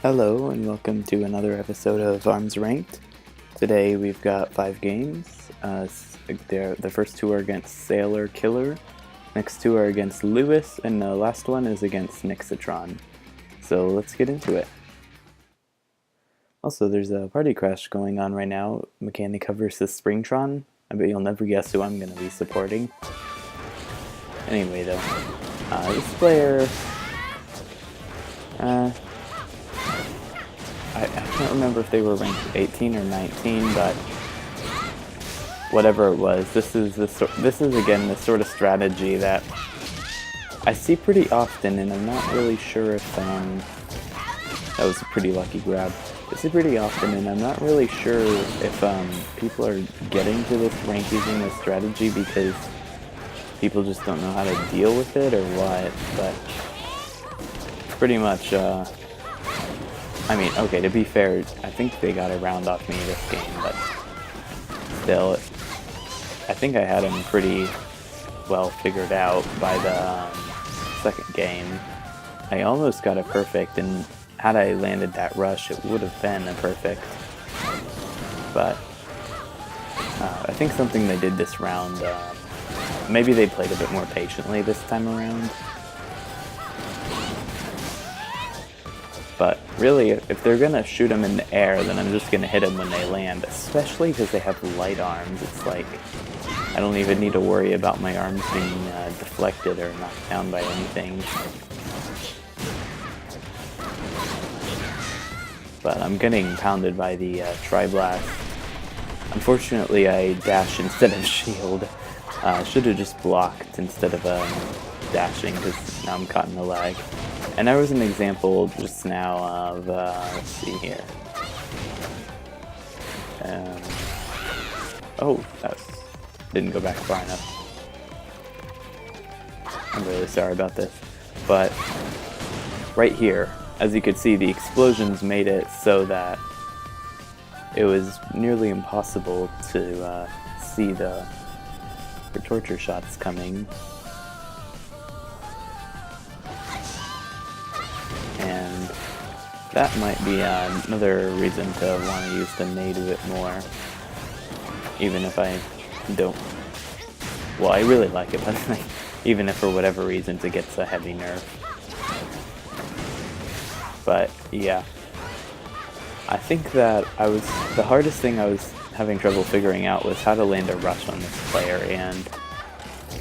Hello and welcome to another episode of Arms Ranked. Today we've got 5 games. The first 2 are against Sailor Killer, next 2 are against Lewis, and the last one is against Nixatron. So let's get into it. Also, there's a party crash going on right now, Mechanica versus Springtron. I bet you'll never guess who I'm going to be supporting. Anyway though, this player... I can't remember if they were ranked 18 or 19, but whatever it was, this is again the sort of strategy that I see pretty often, and I'm not really sure if that was a pretty lucky grab. I see pretty often, and I'm not really sure if people are getting to this rank using this strategy because people just don't know how to deal with it or what. But pretty much. I mean, okay, to be fair, I think they got a round off me this game, but still, I think I had him pretty well figured out by the second game. I almost got a perfect, and had I landed that rush, it would have been a perfect. But I think something they did this round, maybe they played a bit more patiently this time around. But really, if they're going to shoot them in the air, then I'm just going to hit them when they land, especially because they have light arms. It's like, I don't even need to worry about my arms being deflected or knocked down by anything. But I'm getting pounded by the Tri-Blast. Unfortunately, I dash instead of shield. Should have just blocked instead of dashing, because now I'm caught in the lag. And there was an example just now of, let's see here. Oh, that didn't go back far enough. I'm really sorry about this. But right here, as you could see, the explosions made it so that it was nearly impossible to see the torture shots coming. And that might be another reason to want to use the nade a bit more, even if I don't. Well, I really like it, but even if for whatever reasons it gets a heavy nerf. But yeah, I think that the hardest thing I was having trouble figuring out was how to land a rush on this player, and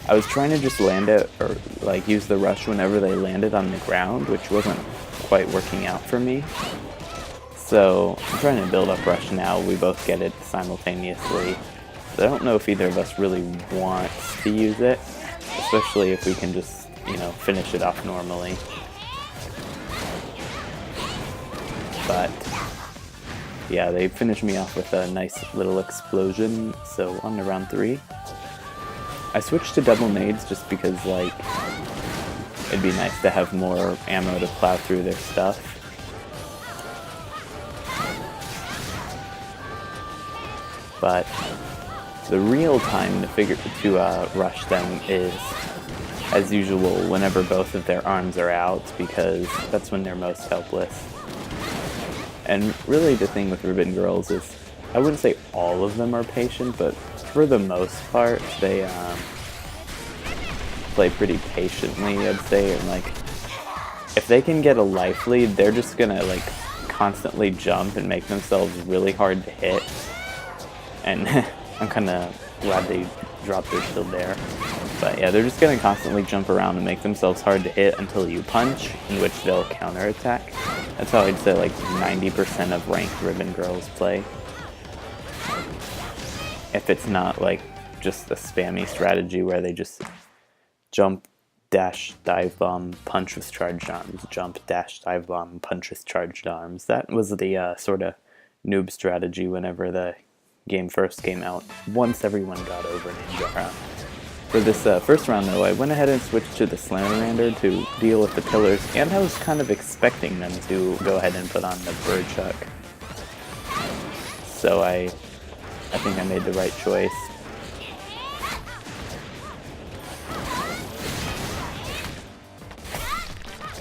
I was trying to just land it, or like use the rush whenever they landed on the ground, which wasn't quite working out for me. So I'm trying to build up rush now. We both get it simultaneously. So I don't know if either of us really wants to use it, especially if we can just, finish it off normally. But yeah, they finished me off with a nice little explosion. So on to round 3. I switched to double nades just because, like, it'd be nice to have more ammo to plow through their stuff. But the real time to rush them is, as usual, whenever both of their arms are out, because that's when they're most helpless. And really the thing with Ribbon Girls is, I wouldn't say all of them are patient, but for the most part, they play pretty patiently, I'd say. And like, if they can get a life lead, they're just gonna like constantly jump and make themselves really hard to hit. And I'm kind of glad they dropped their shield there. But yeah, they're just gonna constantly jump around and make themselves hard to hit until you punch, in which they'll counterattack. That's how I'd say like 90% of ranked Ribbon Girls play. If it's not like just a spammy strategy where they just jump, dash, dive bomb, punch with charged arms, jump, dash, dive bomb, punch with charged arms. That was the sort of noob strategy whenever the game first came out, once everyone got over Ninja. For this first round though, I went ahead and switched to the Slamerander to deal with the pillars, and I was kind of expecting them to go ahead and put on the Bird Chuck. So I think I made the right choice.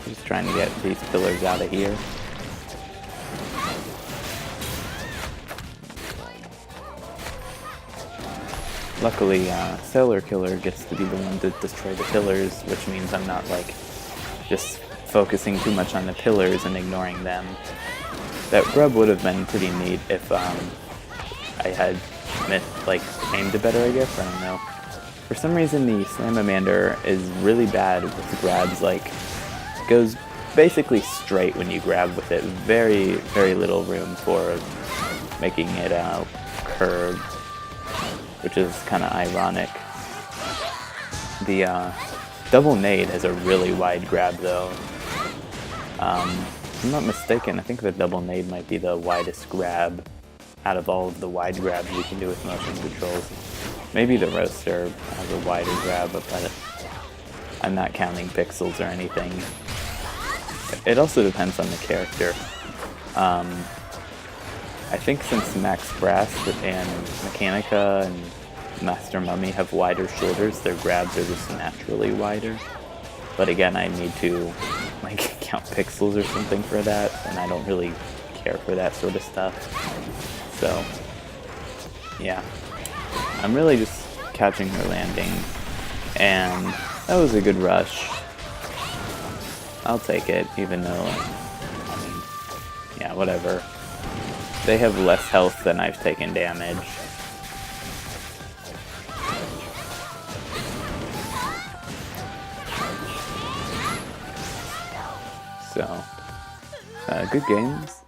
Just trying to get these pillars out of here. Luckily, Sailor Killer gets to be the one to destroy the pillars, which means I'm not like just focusing too much on the pillars and ignoring them. That grub would have been pretty neat if I had aimed it better, I guess. I don't know. For some reason, the Slamamander is really bad with grabs. Like, goes basically straight when you grab with it. Very, very little room for making it curve, which is kind of ironic. The double nade has a really wide grab, though. If I'm not mistaken, I think the double nade might be the widest grab out of all of the wide grabs you can do with motion controls. Maybe the Roaster has a wider grab, but I'm not counting pixels or anything. It also depends on the character. I think since Max Brass and Mechanica and Master Mummy have wider shoulders, their grabs are just naturally wider. But again, I need to count pixels or something for that, and I don't really care for that sort of stuff. So, yeah. I'm really just catching her landing, and that was a good rush. I'll take it, even though, I mean, yeah, whatever. They have less health than I've taken damage. So, good games.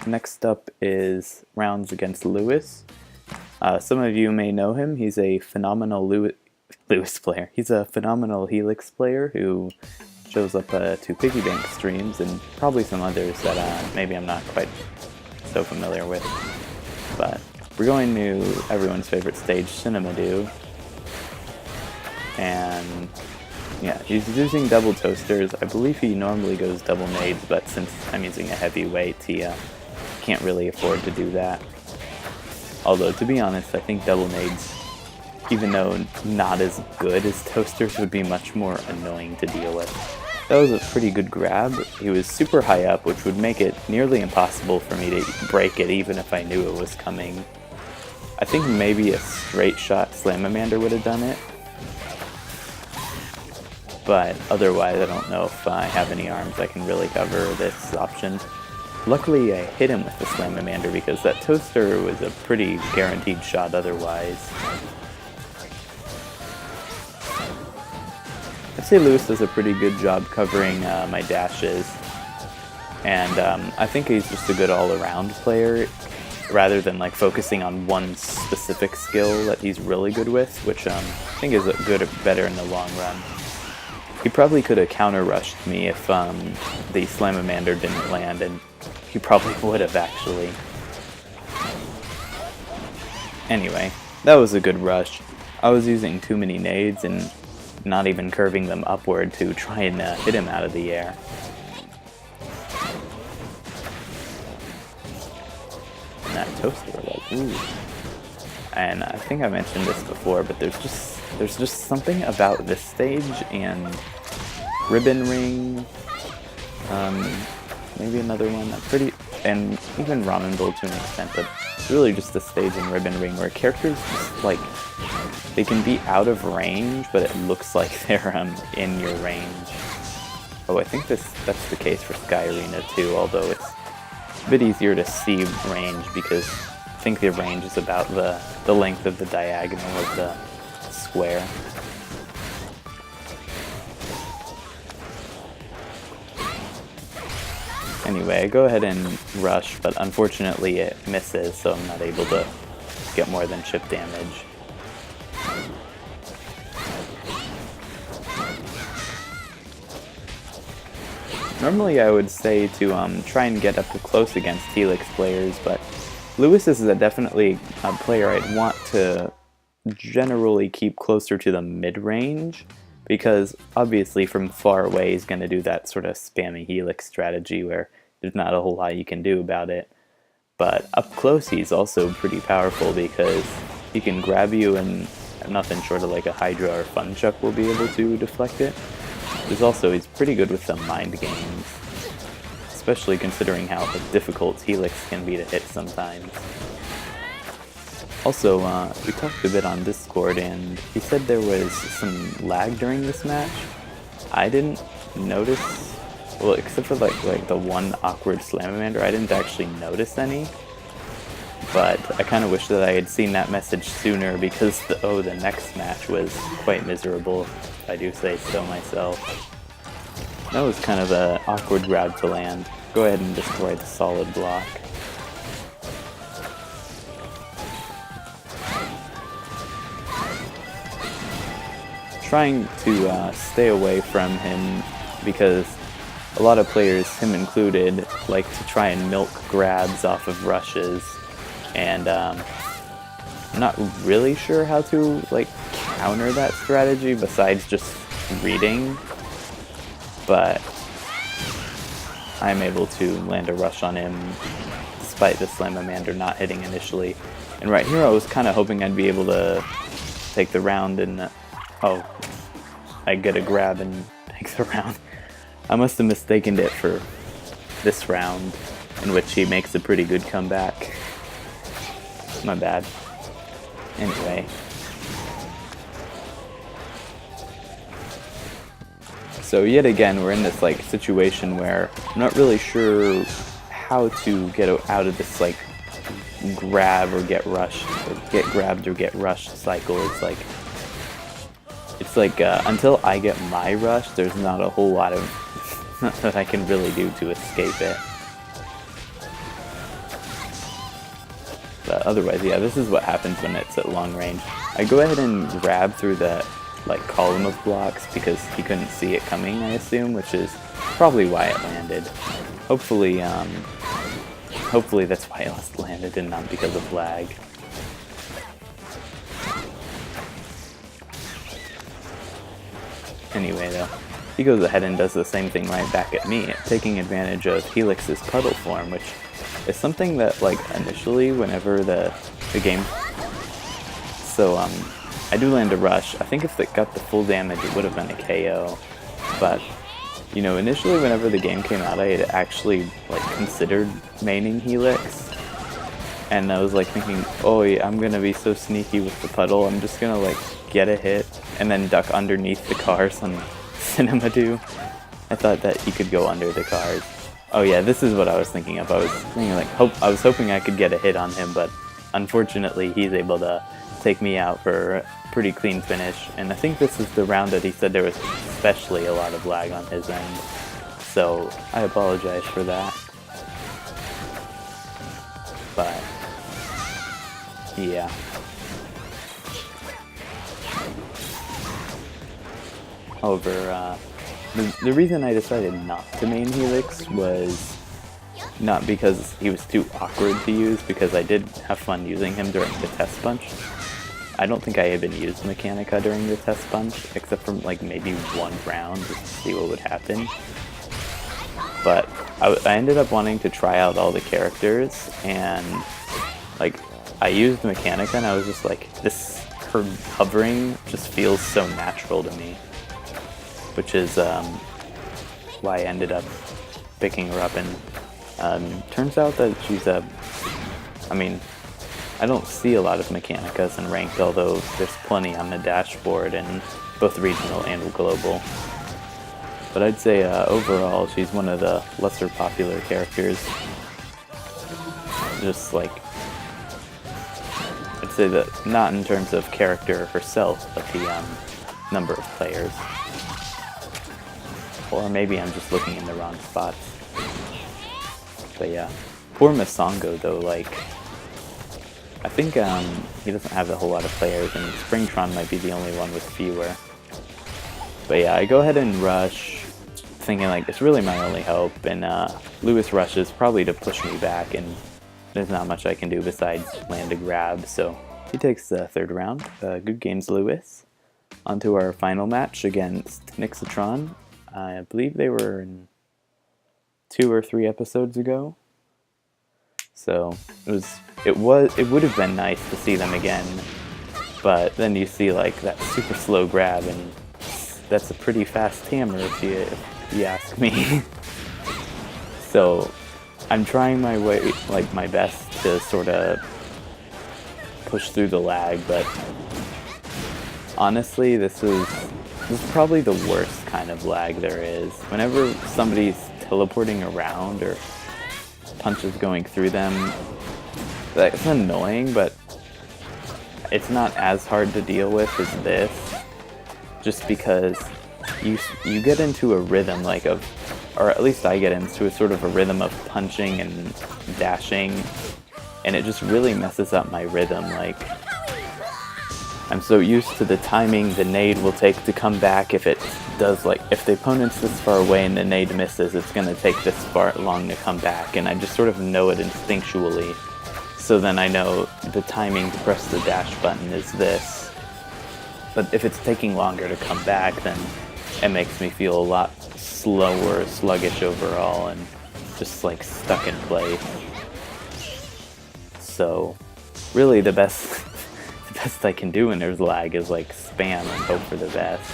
Next up is rounds against Lewis. Some of you may know him. He's a phenomenal Lewis player. He's a phenomenal Helix player who shows up to Piggy Bank streams and probably some others that maybe I'm not quite so familiar with. But we're going to everyone's favorite stage, Cinemadoo. And yeah, he's using double toasters. I believe he normally goes double nades, but since I'm using a heavyweight, he can't really afford to do that. Although, to be honest, I think double nades, even though not as good as toasters, would be much more annoying to deal with. That was a pretty good grab. He was super high up, which would make it nearly impossible for me to break it, even if I knew it was coming. I think maybe a straight shot Slamamander would have done it. But otherwise, I don't know if I have any arms that can really cover this option. Luckily, I hit him with the Slamamander because that toaster was a pretty guaranteed shot otherwise. I'd say Lewis does a pretty good job covering my dashes. And I think he's just a good all-around player, rather than like focusing on one specific skill that he's really good with, which I think is better in the long run. He probably could have counter-rushed me if the Slamamander didn't land, and he probably would have, actually. Anyway, that was a good rush. I was using too many nades and not even curving them upward to try and hit him out of the air. And that toaster, like, ooh. And I think I mentioned this before, but there's just something about this stage and Ribbon Ring, maybe another one, and even Ramen Bowl to an extent, but it's really just the stage and Ribbon Ring where characters just, like, they can be out of range, but it looks like they're in your range. Oh, I think that's the case for Sky Arena too, although it's a bit easier to see range because I think the range is about the length of the diagonal of the square. Anyway, I go ahead and rush, but unfortunately it misses, so I'm not able to get more than chip damage. Normally I would say to try and get up close against Helix players, but Lewis is definitely a player I'd want to generally keep closer to the mid-range, because obviously from far away he's going to do that sort of spammy Helix strategy where there's not a whole lot you can do about it. But up close he's also pretty powerful because he can grab you and nothing short of like a Hydra or Funchuck will be able to deflect it. He's pretty good with the mind games, especially considering how difficult Helix can be to hit sometimes. Also, we talked a bit on Discord, and he said there was some lag during this match. I didn't notice, well, except for like the one awkward Slamamander, I didn't actually notice any. But I kind of wish that I had seen that message sooner, because the next match was quite miserable, if I do say so myself. That was kind of an awkward grab to land. Go ahead and destroy the solid block. Trying to stay away from him, because a lot of players, him included, like to try and milk grabs off of rushes, and I'm not really sure how to like counter that strategy besides just reading, but I'm able to land a rush on him despite the Slamamander not hitting initially. And right here I was kind of hoping I'd be able to take the round, and oh, I get a grab and take the round. I must have mistaken it for this round, in which he makes a pretty good comeback. My bad. Anyway. So yet again, we're in this like situation where I'm not really sure how to get out of this like grab or get rushed, or get grabbed or get rushed cycle. It's like until I get my rush, there's not a whole lot of that I can really do to escape it. But otherwise, yeah, this is what happens when it's at long range. I go ahead and grab through the like column of blocks because he couldn't see it coming, I assume, which is probably why it landed. Hopefully that's why it landed and not because of lag. Anyway, though, he goes ahead and does the same thing right back at me, taking advantage of Helix's puddle form, which is something that, like, initially, whenever the game... So, I do land a rush. I think if it got the full damage, it would have been a KO. But, you know, initially, whenever the game came out, I had actually, like, considered maining Helix. And I was, like, thinking, oh, yeah, I'm gonna be so sneaky with the puddle. I'm just gonna, like, get a hit and then duck underneath the cars on Cinema 2. I thought that he could go under the cars. Oh yeah, this is what I was thinking of. I was thinking like, I was hoping I could get a hit on him, but unfortunately he's able to take me out for a pretty clean finish. And I think this is the round that he said there was especially a lot of lag on his end. So I apologize for that. But yeah. However, the reason I decided not to main Helix was not because he was too awkward to use, because I did have fun using him during the test punch. I don't think I even used Mechanica during the test punch, except for like maybe one round just to see what would happen. But I ended up wanting to try out all the characters, and like I used Mechanica and I was just like, her hovering just feels so natural to me. Which is why I ended up picking her up, and turns out that she's I mean, I don't see a lot of Mechanicas in ranked, although there's plenty on the dashboard in both regional and global. But I'd say overall she's one of the lesser popular characters. Just like, I'd say that not in terms of character herself, but the number of players. Or maybe I'm just looking in the wrong spots. But yeah. Poor Masongo though, like, I think he doesn't have a whole lot of players, and Springtron might be the only one with fewer. But yeah, I go ahead and rush, thinking like it's really my only hope, and Lewis rushes probably to push me back, and there's not much I can do besides land a grab, so he takes the third round. Good games, Lewis. On to our final match against Nixatron. I believe they were in 2 or 3 episodes ago. So it would have been nice to see them again, but then you see like that super slow grab, and that's a pretty fast hammer if you ask me. So I'm trying my best to sort of push through the lag, but honestly, this is probably the worst kind of lag there is. Whenever somebody's teleporting around or punches going through them, that's annoying, but it's not as hard to deal with as this, just because you get into a rhythm like of, or at least I get into a sort of a rhythm of punching and dashing, and it just really messes up my rhythm. Like, I'm so used to the timing the nade will take to come back. If it does, like, if the opponent's this far away and the nade misses, it's gonna take this far long to come back, and I just sort of know it instinctually. So then I know the timing to press the dash button is this. But if it's taking longer to come back, then it makes me feel a lot slower, sluggish overall, and just like stuck in place. So really the best I can do when there's lag is like spam and hope for the best.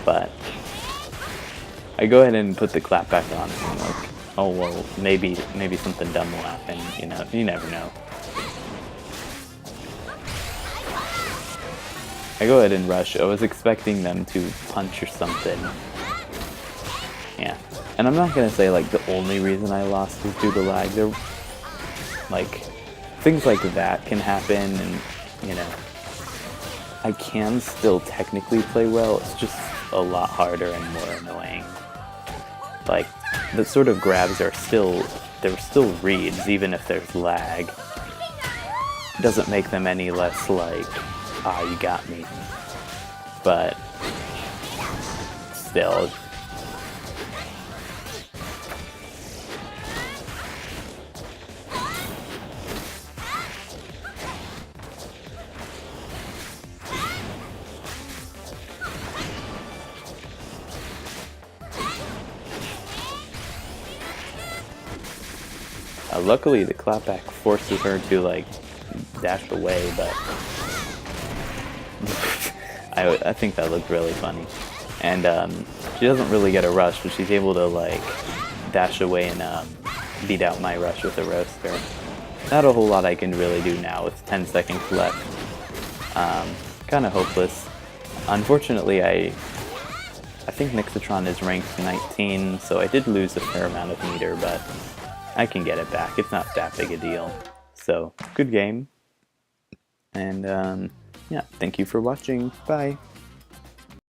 But I go ahead and put the clap back on and I'm like, oh well, maybe something dumb will happen, you know, you never know. I go ahead and rush. I was expecting them to punch or something. Yeah. And I'm not gonna say like the only reason I lost was due to lag. There, like, things like that can happen, and you know, I can still technically play well. It's just a lot harder and more annoying. Like, the sort of grabs are still, they're still reads even if there's lag. It doesn't make them any less like, ah, you got me. But still. Luckily, the clapback forces her to like dash away, but I think that looked really funny. And she doesn't really get a rush, but she's able to like dash away and beat out my rush with a roaster. Not a whole lot I can really do now with 10 seconds left. Kind of hopeless. Unfortunately, I think Nixitron is ranked 19, so I did lose a fair amount of meter, but I can get it back. It's not that big a deal. So, good game. And yeah, thank you for watching. Bye.